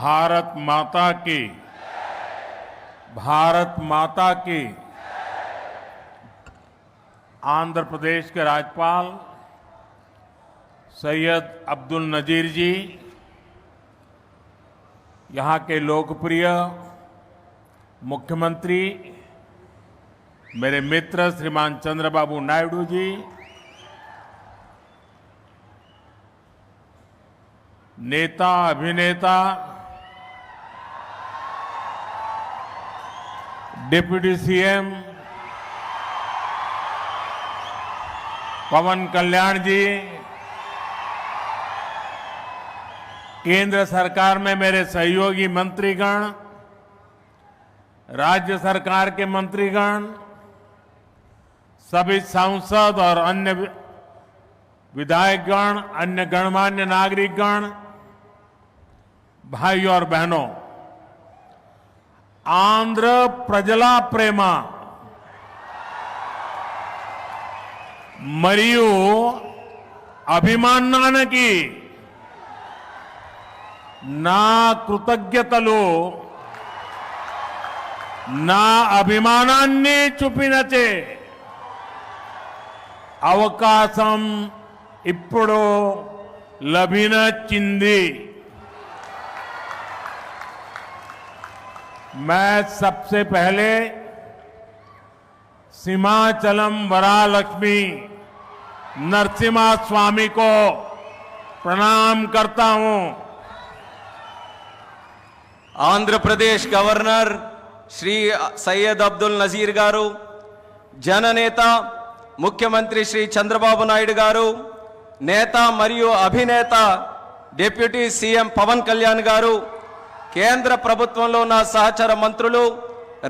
भारत माता की, भारत माता की। आंध्र प्रदेश के राज्यपाल सैयद अब्दुल नजीर जी, यहाँ के लोकप्रिय मुख्यमंत्री मेरे मित्र श्रीमान चंद्रबाबू नायडू जी, नेता अभिनेता डिप्टी सीएम पवन कल्याण जी, केंद्र सरकार में मेरे सहयोगी मंत्रीगण, राज्य सरकार के मंत्रीगण, सभी सांसद और अन्य विधायकगण, अन्य गणमान्य नागरिकगण, भाई और बहनों, आंध्र प्रजला प्रेमा मरियु अभिमानानकी ना कृतज्ञतलु ना అభిమానాన్ని చూపినచే అవకాశం ఇప్పుడు లభించింది। मैं सबसे पहले सिमाचलम वरालक्ष्मी नरसिम्हा स्वामी को प्रणाम करता हूं। आंध्र प्रदेश गवर्नर श्री सैयद अब्दुल नजीर गारू, जननेता मुख्यमंत्री श्री चंद्रबाबु नायडू गारू, नेता मरियु अभिनेता डिप्यूटी सीएम पवन कल्याण गारू, కేంద్ర ప్రభుత్వంలో నా సహచర మంత్రులు,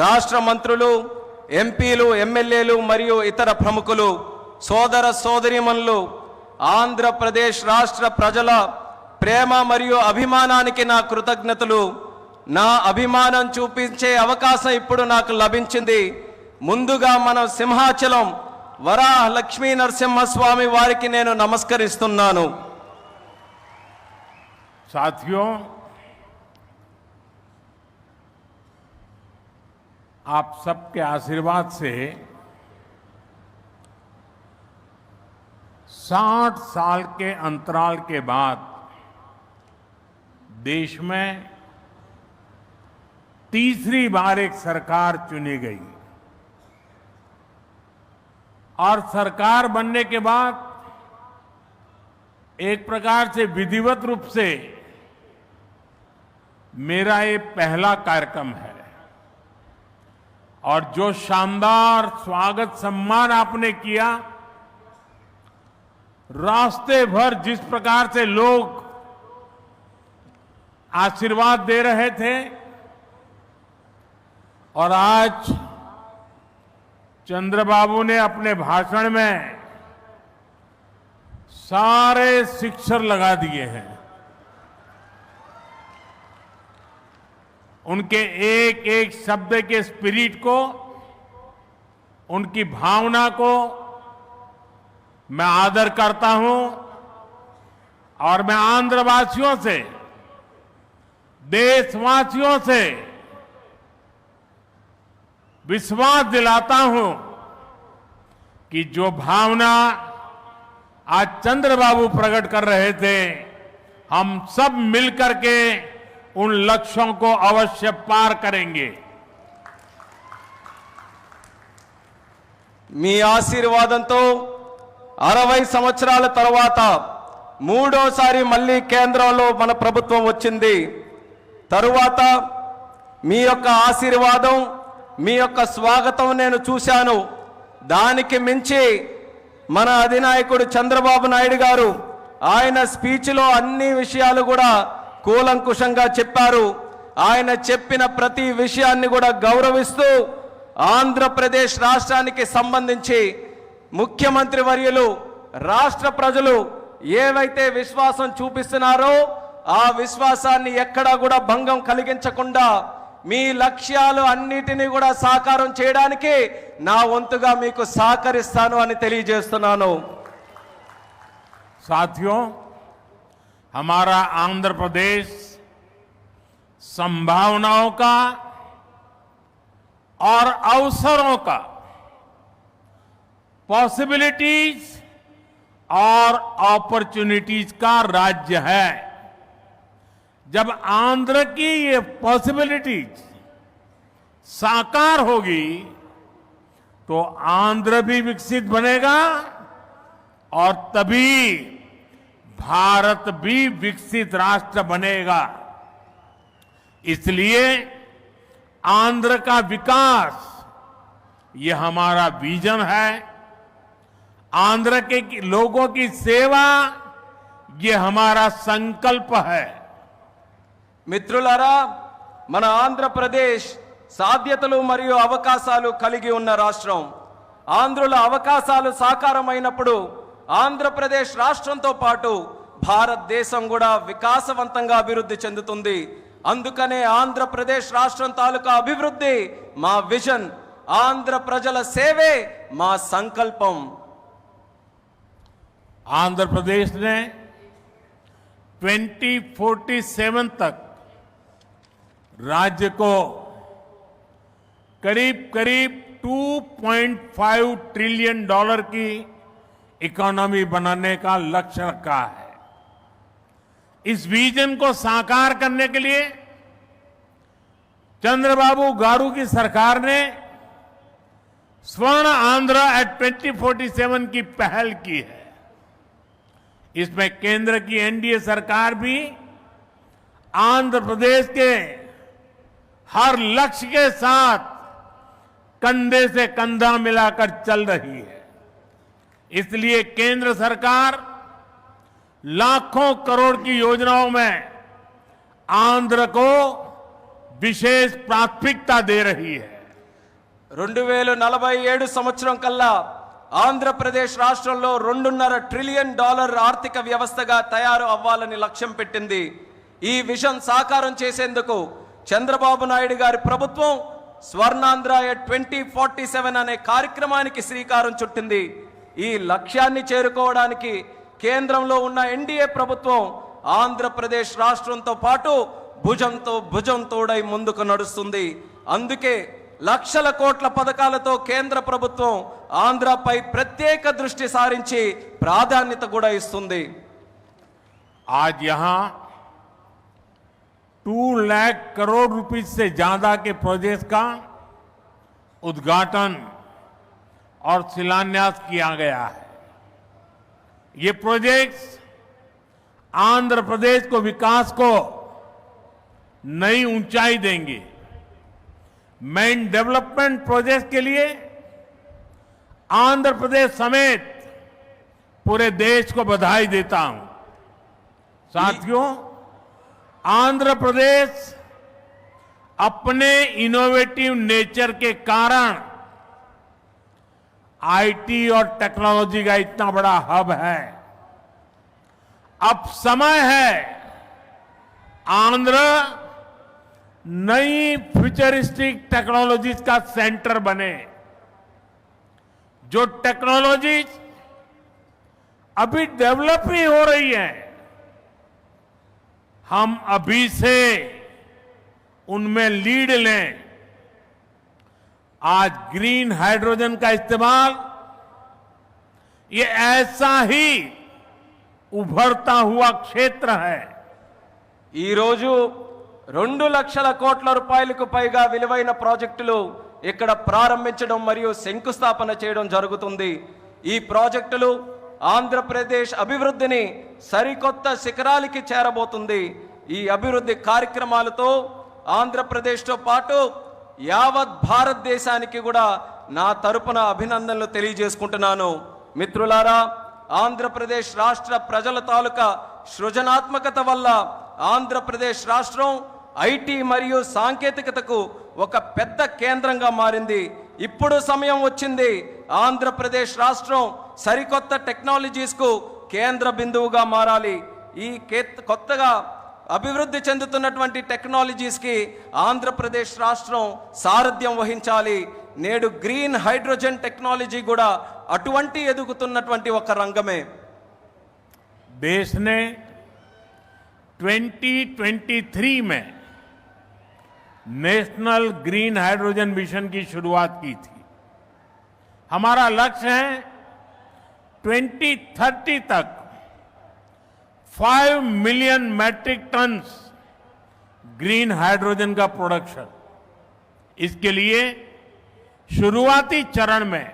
రాష్ట్ర మంత్రులు, ఎంపీలు, ఎమ్మెల్యేలు మరియు ఇతర ప్రముఖులు, సోదర సోదరీమణులు, ఆంధ్రప్రదేశ్ రాష్ట్ర ప్రజల ప్రేమ మరియు అభిమానానికి నా కృతజ్ఞతలు। నా అభిమానం చూపించే అవకాశం ఇప్పుడు నాకు లభించింది। ముందుగా మనం సింహాచలం వరాహ లక్ష్మీ నరసింహస్వామి వారికి నేను నమస్కరిస్తున్నాను। साथियों, आप सबके आशीर्वाद से 60 साल के अंतराल के बाद देश में तीसरी बार एक सरकार चुनी गई और सरकार बनने के बाद एक प्रकार से विधिवत रूप से मेरा ये पहला कार्यक्रम है और जो शानदार स्वागत सम्मान आपने किया, रास्ते भर जिस प्रकार से लोग आशीर्वाद दे रहे थे और आज चंद्रबाबू ने अपने भाषण में सारे शिक्षर लगा दिए हैं। उनके एक एक शब्द के स्पिरिट को, उनकी भावना को मैं आदर करता हूं और मैं आंध्रवासियों से, देशवासियों से विश्वास दिलाता हूं कि जो भावना आज चंद्रबाबू प्रकट कर रहे थे, हम सब मिलकर के उन लक्ष्यों को अवश्य पार करेंगे। మీ ఆశీర్వాదంతో 60 సంవత్సరాల తర్వాత మూడోసారి మళ్ళీ కేంద్రంలో మన ప్రభుత్వం వచ్చింది। తరువాత మీ యొక్క ఆశీర్వాదం, మీ యొక్క స్వాగతం నేను చూశాను। దానికి మించి మన అధినాయకుడు చంద్రబాబు నాయుడు గారు ఆయన స్పీచ్లో అన్ని విషయాలు కూడా కూలంకుషంగా చెప్పారు। ఆయన చెప్పిన ప్రతి విషయాన్ని కూడా గౌరవిస్తూ ఆంధ్రప్రదేశ్ రాష్ట్రానికి సంబంధించి ముఖ్యమంత్రి వర్యులు, రాష్ట్ర ప్రజలు ఏవైతే విశ్వాసం చూపిస్తున్నారో ఆ విశ్వాసాన్ని ఎక్కడా కూడా భంగం కలిగించకుండా మీ లక్ష్యాలు అన్నిటిని కూడా సాకారం చేయడానికి నా వంతుగా మీకు సహకరిస్తాను అని తెలియజేస్తున్నాను। साथियों, हमारा आंध्र प्रदेश संभावनाओं का और अवसरों का, पॉसिबिलिटीज और अपॉर्चुनिटीज का राज्य है। जब आंध्र की ये पॉसिबिलिटीज साकार होगी तो आंध्र भी विकसित बनेगा और तभी भारत भी विकसित राष्ट्र बनेगा। इसलिए आंध्र का विकास ये हमारा विजन है। आंध्र के लोगों की सेवा ये हमारा संकल्प है। మిత్రులారా, మన ఆంధ్రప్రదేశ్ సాధ్యతలు మరియు అవకాశాలు కలిగి ఉన్న రాష్ట్రం. ఆంధ్రుల అవకాశాలు సాకారమైనప్పుడు ఆంధ్రప్రదేశ్ రాష్ట్రంతో పాటు భారతదేశం కూడా వికాసవంతంగా అభివృద్ధి చెందుతుంది. అందుకనే ఆంధ్రప్రదేశ్ రాష్ట్రం తాలూకా అభివృద్ధి మా విజన్, ఆంధ్ర ప్రజల సేవే మా సంకల్పం. आंध्र प्रदेश ने 2047 तक राज्य को करीब करीब 2.5 ट्रिलियन डॉलर की इकोनॉमी बनाने का लक्ष्य रखा है। इस विजन को साकार करने के लिए चंद्रबाबू गारू की सरकार ने स्वर्ण आंध्र एट 2047 की पहल की है। इसमें केंद्र की एनडीए सरकार भी आंध्र प्रदेश के हर लक्ष्य के साथ कंधे से कंधा मिलाकर चल रही है। इसलिए केंद्र सरकार लाखों करोड़ की योजनाओं में आंध्र को विशेष प्राथमिकता दे रही है। 2047 సంవత్సరం కల్లా ఆంధ్రప్రదేశ్ రాష్ట్రంలో 2.5 ట్రిలియన్ డాలర్ ఆర్థిక వ్యవస్థగా తయారు అవ్వాలని లక్ష్యం పెట్టింది. ఈ విజన్ సాకారం చేసేందుకు చంద్రబాబు నాయుడు గారి ప్రభుత్వం స్వర్ణాంధ్ర 2047 అనే కార్యక్రమానికి శ్రీకారం చుట్టింది. ఈ లక్ష్యాన్ని చేరుకోవడానికి కేంద్రంలో ఉన్న ఎన్డీఏ ప్రభుత్వం ఆంధ్రప్రదేశ్ రాష్ట్రంతో పాటు భుజంతో భుజం తోడై ముందుకు నడుస్తుంది. అందుకే లక్షల కోట్ల పథకాలతో కేంద్ర ప్రభుత్వం ఆంధ్రపై ప్రత్యేక దృష్టి సారించి ప్రాధాన్యత కూడా ఇస్తుంది. आज यहां 2 लाख करोड़ रुपीस से ज्यादा के प्रोजेक्ट का उद्घाटन और शिलान्यास किया गया है। ये प्रोजेक्ट्स आंध्र प्रदेश को विकास को नई ऊंचाई देंगे। मैं इन डेवलपमेंट प्रोजेक्ट के लिए आंध्र प्रदेश समेत पूरे देश को बधाई देता हूं। साथियों, आंध्र प्रदेश अपने इनोवेटिव नेचर के कारण आईटी और टेक्नोलॉजी का इतना बड़ा हब है। अब समय है आंध्र नई फ्यूचरिस्टिक टेक्नोलॉजीज का सेंटर बने। जो टेक्नोलॉजीज अभी डेवलप ही हो रही है, हम अभी से उनमें लीड लें। आज ग्रीन हाइड्रोजन का इस्तेमाल ये ऐसा ही उभरता हुआ क्षेत्र है। ఈ రోజు 2 లక్షల కోట్ల రూపాయలకు పైగా విలువైన ప్రాజెక్టులు ఇక్కడ ప్రారంభించడం మరియు శంకుస్థాపన చేయడం జరుగుతుంది. ఈ ప్రాజెక్టులు ఆంధ్రప్రదేశ్ అభివృద్ధిని సరికొత్త శిఖరాలకి చేరబోతుంది. ఈ అభివృద్ధి కార్యక్రమాలతో ఆంధ్రప్రదేశ్తో పాటు యావత్ భారతదేశానికి కూడా నా తరపున అభినందనలు తెలియజేసుకుంటున్నాను. మిత్రులారా, ఆంధ్రప్రదేశ్ రాష్ట్ర ప్రజల తాలూకా సృజనాత్మకత వల్ల ఆంధ్రప్రదేశ్ రాష్ట్రం ఐటీ మరియు సాంకేతికతకు ఒక పెద్ద కేంద్రంగా మారింది. ఇప్పుడు సమయం వచ్చింది ఆంధ్రప్రదేశ్ రాష్ట్రం సరికొత్త టెక్నాలజీస్కు కేంద్ర బిందువుగా మారాలి. ఈ కొత్తగా అభివృద్ధి చెందుతున్నటువంటి టెక్నాలజీస్కి ఆంధ్రప్రదేశ్ రాష్ట్రం సారథ్యం వహించాలి. నేడు గ్రీన్ హైడ్రోజన్ టెక్నాలజీ కూడా అటువంటి ఎదుగుతున్నటువంటి ఒక రంగమే. देश ने 2023 में नेशनल ग्रीन हाइड्रोजन मिशन की शुरुआत की थी। हमारा लक्ष्य है 2030 तक 5 million metric tons green hydrogen का प्रोडक्शन। इसके लिए शुरुआती चरण में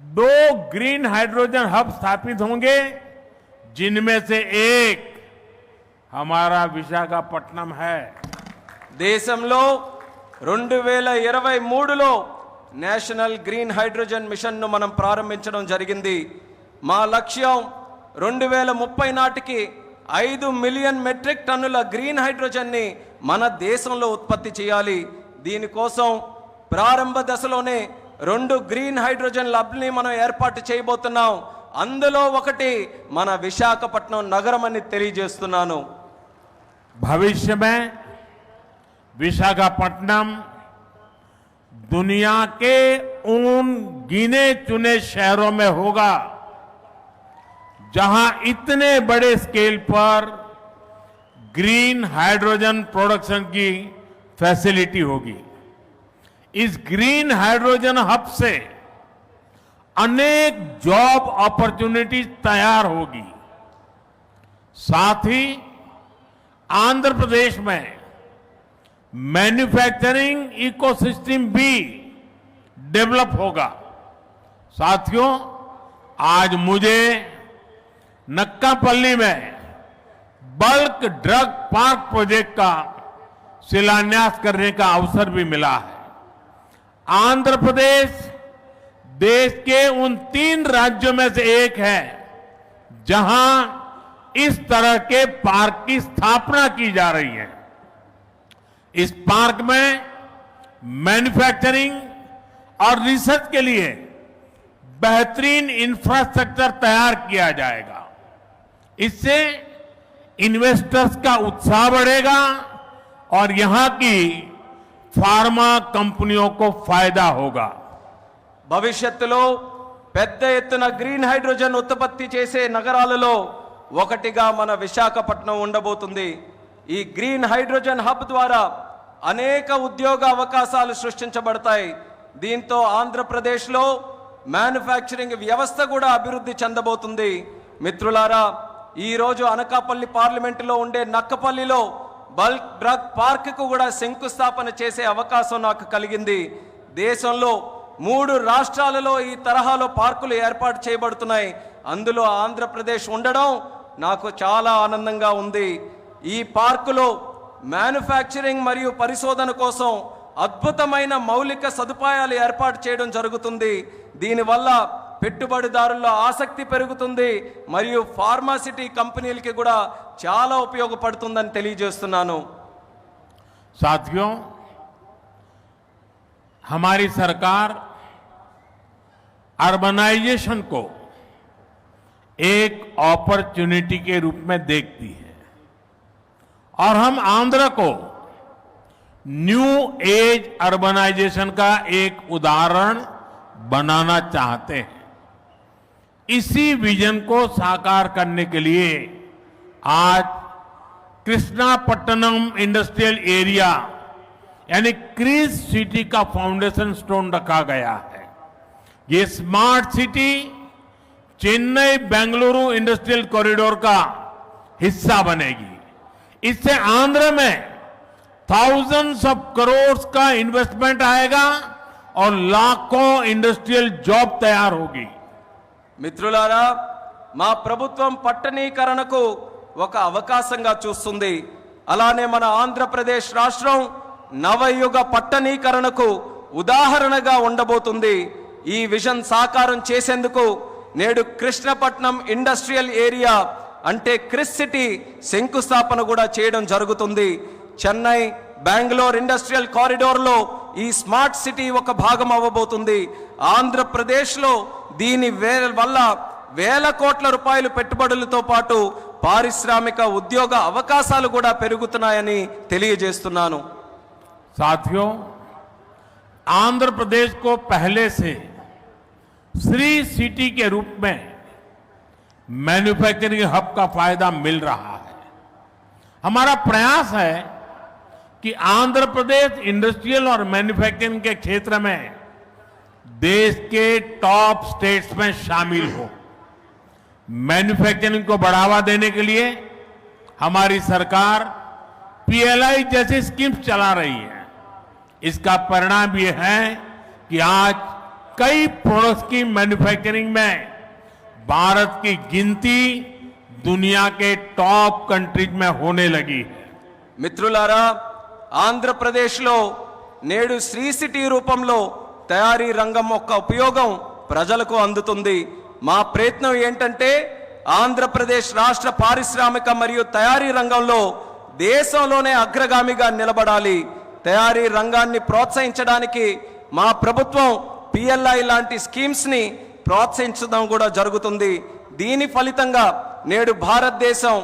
2 ग्रीन हाइड्रोजन हब स्थापित होंगे, जिनमें से एक हमारा विशाखापट्टनम है। దేశంలో 2023లో నేషనల్ గ్రీన్ హైడ్రోజన్ మిషన్ను మనం ప్రారంభించడం జరిగింది. మా లక్ష్యం 2030 నాటికి 5 మిలియన్ మెట్రిక్ టన్నుల గ్రీన్ హైడ్రోజన్ని మన దేశంలో ఉత్పత్తి చేయాలి. దీనికోసం ప్రారంభ దశలోనే 2 గ్రీన్ హైడ్రోజన్ ల్యాబ్ని మనం ఏర్పాటు చేయబోతున్నాం. అందులో ఒకటి మన విశాఖపట్నం నగరం అని తెలియజేస్తున్నాను. भविष्य में विशाखापट्टनम दुनिया के उन गिने चुने शहरों में होगा जहां इतने बड़े स्केल पर ग्रीन हाइड्रोजन प्रोडक्शन की फैसिलिटी होगी। इस ग्रीन हाइड्रोजन हब से अनेक जॉब अपॉर्चुनिटीज तैयार होगी। साथ ही आंध्र प्रदेश में मैन्युफैक्चरिंग इकोसिस्टम भी डेवलप होगा। साथियों, आज मुझे नक्कापल्ली में बल्क ड्रग पार्क प्रोजेक्ट का शिलान्यास करने का अवसर भी मिला है। आंध्र प्रदेश देश के उन 3 राज्यों में से एक है जहां इस तरह के पार्क की स्थापना की जा रही है। इस पार्क में मैन्युफैक्चरिंग और रिसर्च के लिए बेहतरीन इंफ्रास्ट्रक्चर तैयार किया जाएगा। इससे इन्वेस्टर्स का उत्साह बढ़ेगा और यहां की फार्मा कंपनियों को फायदा होगा। భవిష్యత్తులో పెద్ద ఎత్తున గ్రీన్ హైడ్రోజన్ ఉత్పత్తి చేసే నగరాలలో ఒకటిగా మన విశాఖపట్నం ఉండబోతుంది. ఈ గ్రీన్ హైడ్రోజన్ హబ్ ద్వారా అనేక ఉద్యోగ అవకాశాలు సృష్టించబడతాయి. దీంతో ఆంధ్రప్రదేశ్లో మ్యానుఫ్యాక్చరింగ్ వ్యవస్థ కూడా అభివృద్ధి చెందబోతుంది. మిత్రులారా, ఈరోజు అనకాపల్లి పార్లమెంటులో ఉండే నక్కపల్లిలో బల్క్ డ్రగ్ పార్క్కు కూడా శంకుస్థాపన చేసే అవకాశం నాకు కలిగింది. దేశంలో 3 రాష్ట్రాలలో ఈ తరహాలో పార్కులు ఏర్పాటు చేయబడుతున్నాయి. అందులో ఆంధ్రప్రదేశ్ ఉండడం నాకు చాలా ఆనందంగా ఉంది. ఈ పార్కులో మ్యానుఫ్యాక్చరింగ్ మరియు పరిశోధన కోసం అద్భుతమైన మౌలిక సదుపాయాలు ఏర్పాటు చేయడం జరుగుతుంది. దీనివల్ల పెట్టుబడిదారుల ఆసక్తి పెరుగుతుంది మరియు ఫార్మాసిటీ కంపెనీలకి కూడా చాలా ఉపయోగపడుతుందని తెలియజేస్తున్నాను. साथियों, हमारी सरकार अर्बनाइजेशन को एक अपॉर्चुनिटी के रूप में देखती है और हम आंध्र को न्यू एज अर्बनाइजेशन का एक उदाहरण बनाना चाहते हैं। इसी विजन को साकार करने के लिए आज कृष्णापट्टनम इंडस्ट्रियल एरिया यानी क्रिस सिटी का फाउंडेशन स्टोन रखा गया है। ये smart city Chennai Bengaluru industrial corridor का हिस्सा बनेगी। इससे आंध्र में थाउजेंड्स ऑफ करोड़ का इन्वेस्टमेंट आएगा और लाखों इंडस्ट्रियल जॉब तैयार होगी। మిత్రులారా, మా ప్రభుత్వం పట్టణీకరణకు ఒక అవకాశంగా చూస్తుంది. అలానే మన ఆంధ్రప్రదేశ్ రాష్ట్రం నవయుగ పట్టణీకరణకు ఉదాహరణగా ఉండబోతుంది. ఈ విజన్ సాకారం చేసేందుకు నేడు కృష్ణపట్నం ఇండస్ట్రియల్ ఏరియా అంటే క్రిస్ సిటీ శంకుస్థాపన కూడా చేయడం జరుగుతుంది. చెన్నై బెంగళూరు ఇండస్ట్రియల్ కారిడోర్లో ఈ స్మార్ట్ సిటీ ఒక భాగం అవ్వబోతుంది. ఆంధ్రప్రదేశ్లో దీని వల్ల వేల కోట్ల రూపాయలు పెట్టుబడులతో పాటు పారిశ్రామిక ఉద్యోగ అవకాశాలు కూడా పెరుగుతున్నాయని తెలియజేస్తున్నాను. साथियों, आंध्र प्रदेश को पहले से श्री सिटी के रूप में मैन्युफैक्चरिंग हब का फायदा मिल रहा है। हमारा प्रयास है कि आंध्र प्रदेश इंडस्ट्रियल और मैन्युफैक्चरिंग के क्षेत्र में देश के टॉप स्टेट्स में शामिल हो। मैन्युफैक्चरिंग को बढ़ावा देने के लिए हमारी सरकार पीएलआई जैसी स्कीम्स चला रही है। इसका परिणाम यह है कि आज कई प्रोडक्ट्स की मैन्युफैक्चरिंग में भारत की गिनती दुनिया के टॉप कंट्रीज में होने लगी है। మిత్రులారా, ఆంధ్రప్రదేశ్లో నేడు శ్రీ సిటీ రూపంలో తయారీ రంగం యొక్క ఉపయోగం ప్రజలకు అందుతుంది. మా ప్రయత్నం ఏంటంటే ఆంధ్రప్రదేశ్ రాష్ట్ర పారిశ్రామిక మరియు తయారీ రంగంలో దేశంలోనే అగ్రగామిగా నిలబడాలి. తయారీ రంగాన్ని ప్రోత్సహించడానికి మా ప్రభుత్వం పిఎల్ఐ లాంటి స్కీమ్స్ ని ప్రోత్సహించడం కూడా జరుగుతుంది. దీని ఫలితంగా నేడు భారతదేశం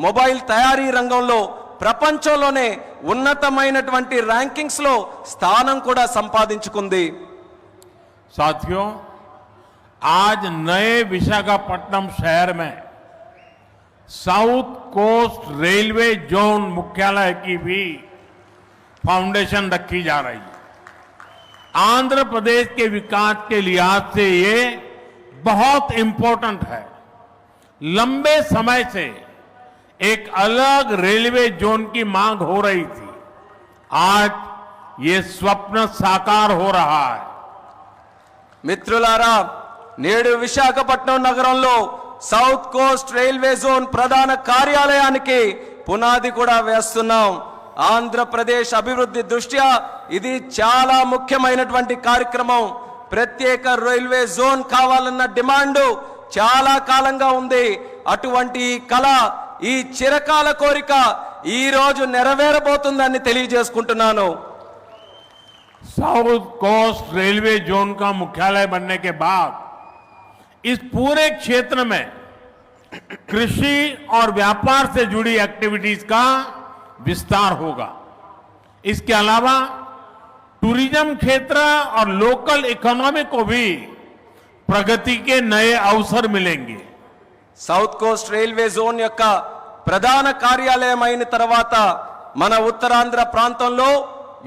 మొబైల్ తయారీ రంగంలో ప్రపంచంలోనే ఉన్నతమైనటువంటి ర్యాంకింగ్స్ లో స్థానం కూడా సంపాదించుకుంది. साथियों, आज नए विशाखापट्टनम शहर में साउथ कोस्ट रेलवे जोन मुख्यालय की भी फाउंडेशन रखी जा रही है। आंध्र प्रदेश के विकास के लिहाज से ये बहुत इंपॉर्टेंट है। लंबे समय से एक अलग रेलवे जोन की मांग हो रही थी। आज ये स्वप्न साकार हो रहा है। మిత్రులారా, నేడు విశాఖపట్నం నగరంలో సౌత్ కోస్ట్ రైల్వే జోన్ ప్రధాన కార్యాలయానికి పునాది కూడా వేస్తున్నాం. ఆంధ్రప్రదేశ్ అభివృద్ధి దృష్ట్యా ఇది చాలా ముఖ్యమైనటువంటి కార్యక్రమం. ప్రత్యేక రైల్వే జోన్ కావాలన్న డిమాండ్ చాలా కాలంగా ఉంది. అటువంటి కళ, ఈ చిరకాల కోరిక ఈ రోజు నెరవేరబోతుందని తెలియజేసుకుంటున్నాను. साउथ कोस्ट रेलवे जोन का मुख्यालय बनने के बाद इस पूरे क्षेत्र में कृषि और व्यापार से जुड़ी एक्टिविटीज का विस्तार होगा। इसके अलावा टूरिज्म क्षेत्र और लोकल इकोनॉमी को भी प्रगति के नए अवसर मिलेंगे। సౌత్ కోస్ట్ రైల్వే జోన్ యొక్క ప్రధాన కార్యాలయం అయిన తర్వాత మన ఉత్తరాంధ్ర ప్రాంతంలో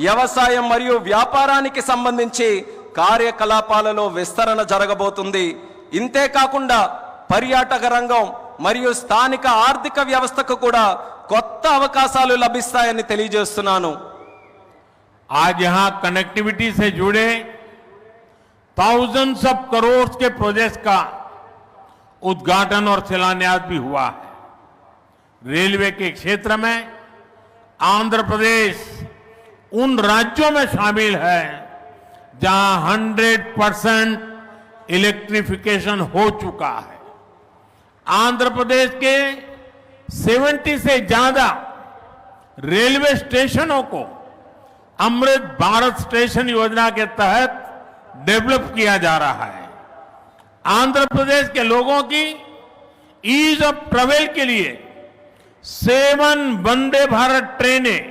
వ్యవసాయం మరియు వ్యాపారానికి సంబంధించి కార్యకలాపాలలో విస్తరణ జరగబోతుంది. ఇంతే కాకుండా పర్యాటక రంగం మరియు స్థానిక ఆర్థిక వ్యవస్థకు కూడా కొత్త అవకాశాలు లభిస్తాయని తెలియజేస్తున్నాను. आज यहां कनेक्टिविटी से जुड़े thousands ऑफ करोड़ के प्रोजेक्ट्स का उद्घाटन और शिलान्यास भी हुआ है। रेलवे के क्षेत्र में आंध्र प्रदेश उन राज्यों में शामिल है जहां 100% इलेक्ट्रिफिकेशन हो चुका है। आंध्र प्रदेश के 70 से ज्यादा रेलवे स्टेशनों को अमृत भारत स्टेशन योजना के तहत डेवलप किया जा रहा है। आंध्र प्रदेश के लोगों की ईज ऑफ ट्रेवल के लिए 7 वंदे भारत ट्रेनें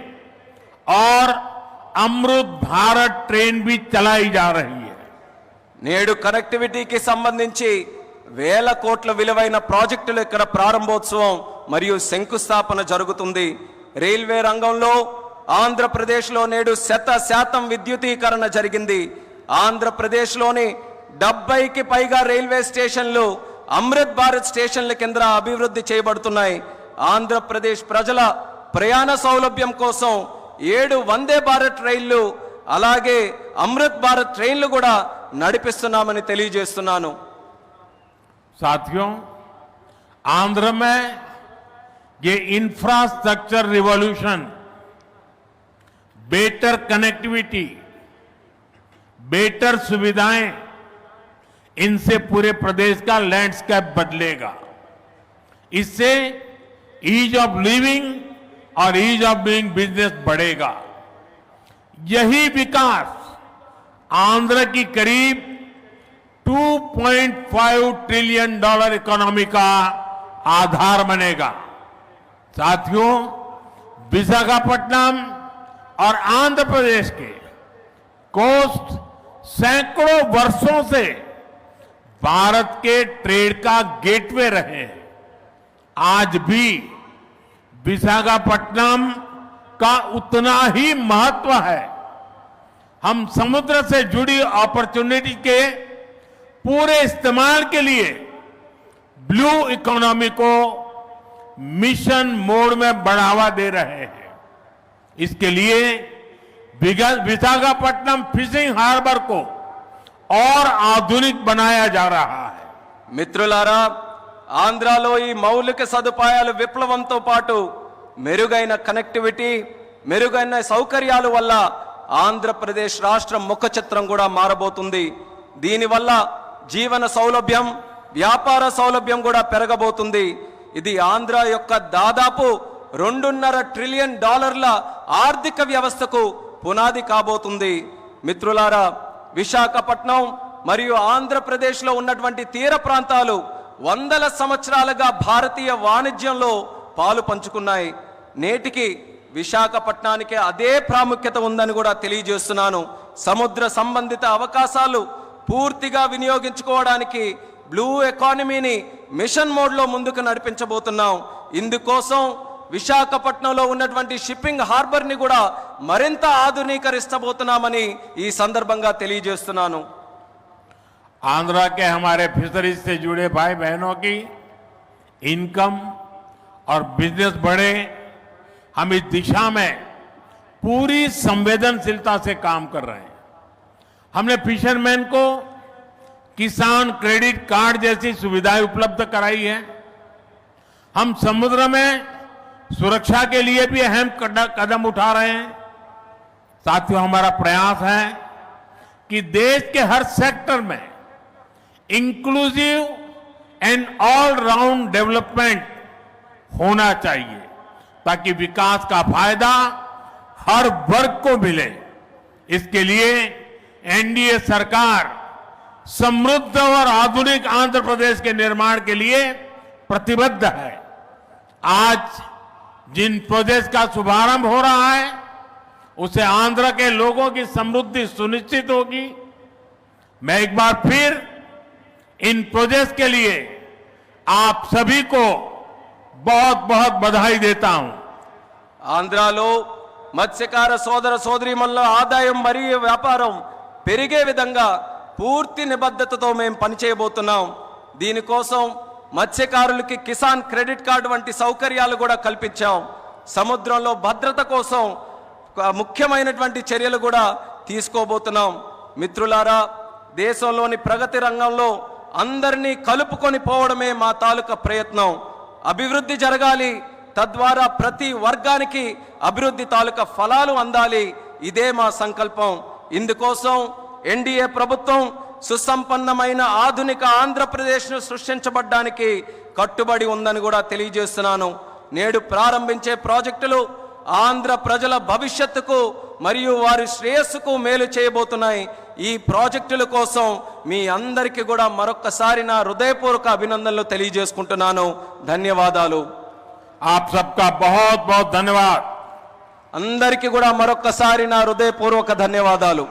और अमृत भारत ट्रेन भी चलाई जा रही है। నేడు కనెక్టివిటీకి సంబంధించి వేల కోట్ల విలువైన ప్రాజెక్టులు ఇక్కడ ప్రారంభోత్సవం మరియు శంకుస్థాపన జరుగుతుంది. రైల్వే రంగంలో ఆంధ్రప్రదేశ్లో నేడు 100% విద్యుదీకరణ జరిగింది. ఆంధ్రప్రదేశ్లోని 70కి పైగా రైల్వే స్టేషన్లు అమృత్ భారత్ స్టేషన్ల కింద అభివృద్ధి చేయబడుతున్నాయి. ఆంధ్రప్రదేశ్ ప్రజల ప్రయాణ సౌలభ్యం కోసం 7 వందే భారత్ రైళ్లు అలాగే అమృత్ భారత్ ట్రైన్లు కూడా నడిపిస్తున్నామని తెలియజేస్తున్నాను. साथियों, आंध्र में ये infrastructure revolution, better connectivity, better सुविधाएं, इनसे पूरे प्रदेश का लैंडस्केप बदलेगा। इससे ईज ऑफ लिविंग और ईज ऑफ डूइंग बिजनेस बढ़ेगा। यही विकास आंध्र की करीब $2.5 ट्रिलियन इकोनॉमी का आधार बनेगा। साथियों, विशाखापट्टनम और आंध्र प्रदेश के कोस्ट सैकड़ों वर्षों से भारत के ट्रेड का गेटवे रहे हैं। आज भी विशाखापट्टनम का उतना ही महत्व है। हम समुद्र से जुड़ी अपॉर्चुनिटी के पूरे इस्तेमाल के लिए ब्लू इकोनॉमी को मिशन मोड में बढ़ावा दे रहे हैं। इसके लिए विशाखापट्टनम फिशिंग हार्बर को और आधुनिक बनाया जा रहा है। మిత్రులారా, ఆంధ్రాలో ఈ మౌలిక సదుపాయాల విప్లవంతో పాటు మెరుగైన కనెక్టివిటీ, మెరుగైన సౌకర్యాల వల్ల ఆంధ్రప్రదేశ్ రాష్ట్రం ముఖ చిత్రం కూడా మారబోతుంది. దీనివల్ల జీవన సౌలభ్యం, వ్యాపార సౌలభ్యం కూడా పెరగబోతుంది. ఇది ఆంధ్ర యొక్క దాదాపు $2.5 ట్రిలియన్ ఆర్థిక వ్యవస్థకు పునాది కాబోతుంది. మిత్రులారా, విశాఖపట్నం మరియు ఆంధ్రప్రదేశ్లో ఉన్నటువంటి తీర ప్రాంతాలు వందల సంవత్సరాలుగా భారతీయ వాణిజ్యంలో పాలు పంచుకున్నాయి. నేటికి విశాఖపట్నానికి అదే ప్రాముఖ్యత ఉందని కూడా తెలియజేస్తున్నాను. సముద్ర సంబంధిత అవకాశాలు పూర్తిగా వినియోగించుకోవడానికి బ్లూ ఎకానమీని మిషన్ మోడ్లో ముందుకు నడిపించబోతున్నాం. ఇందుకోసం విశాఖపట్నంలో ఉన్నటువంటి షిప్పింగ్ హార్బర్ని కూడా మరింత ఆధునీకరిస్తబోతున్నామని ఈ సందర్భంగా తెలియజేస్తున్నాను. आंध्रा के हमारे फिशरीज से जुड़े भाई बहनों की इनकम और बिजनेस बढ़े, हम इस दिशा में पूरी संवेदनशीलता से काम कर रहे हैं। हमने फिशरमैन को किसान क्रेडिट कार्ड जैसी सुविधाएं उपलब्ध कराई है। हम समुद्र में सुरक्षा के लिए भी अहम कदम उठा रहे हैं। साथियों, हमारा प्रयास है कि देश के हर सेक्टर में inclusive and all round development होना चाहिए, ताकि विकास का फायदा हर वर्ग को मिले। इसके लिए एनडीए सरकार समृद्ध और आधुनिक आंध्र प्रदेश के निर्माण के लिए प्रतिबद्ध है। आज जिन प्रोजेक्ट का शुभारंभ हो रहा है, उससे आंध्र के लोगों की समृद्धि सुनिश्चित होगी। मैं एक बार फिर इन प्रोजेक्ट के लिए आप सभी को बहुत बहुत बधाई देता हूं। ఆంధ్రాలో మత్స్యకార సోదర సోదరీమణుల ఆదాయం మరియు వ్యాపారం పెరిగే విధంగా పూర్తి నిబద్ధతతో మేము పనిచేయబోతున్నాం. దీనికోసం మత్స్యకారులకి కిసాన్ క్రెడిట్ కార్డు వంటి సౌకర్యాలు కూడా కల్పించాం. సముద్రంలో భద్రత కోసం ముఖ్యమైనటువంటి చర్యలు కూడా తీసుకోబోతున్నాం. మిత్రులారా, దేశంలోని ప్రగతి రంగంలో అందరినీ కలుపుకొని పోవడమే మా తాలూకా ప్రయత్నం. అభివృద్ధి జరగాలి, తద్వారా ప్రతి వర్గానికి అభివృద్ధి తాలూకా ఫలాలు అందాలి. ఇదే మా సంకల్పం. ఇందుకోసం ఎన్డీఏ ప్రభుత్వం సుసంపన్నమైన ఆధునిక ఆంధ్రప్రదేశ్ను సృష్టించబడ్డానికి కట్టుబడి ఉందని కూడా తెలియజేస్తున్నాను. నేడు ప్రారంభించే ప్రాజెక్టులు ఆంధ్ర ప్రజల భవిష్యత్తుకు మరియు వారి శ్రేయస్సుకు మేలు చేయబోతున్నాయి. ఈ ప్రాజెక్టుల కోసం మీ అందరికీ కూడా మరొక్కసారి నా హృదయపూర్వక అభినందనలు తెలియజేసుకుంటున్నాను. ధన్యవాదాలు. आप सबका बहुत बहुत धन्यवाद. అందరికీ కూడా మరొక్కసారి నా హృదయపూర్వక ధన్యవాదాలు.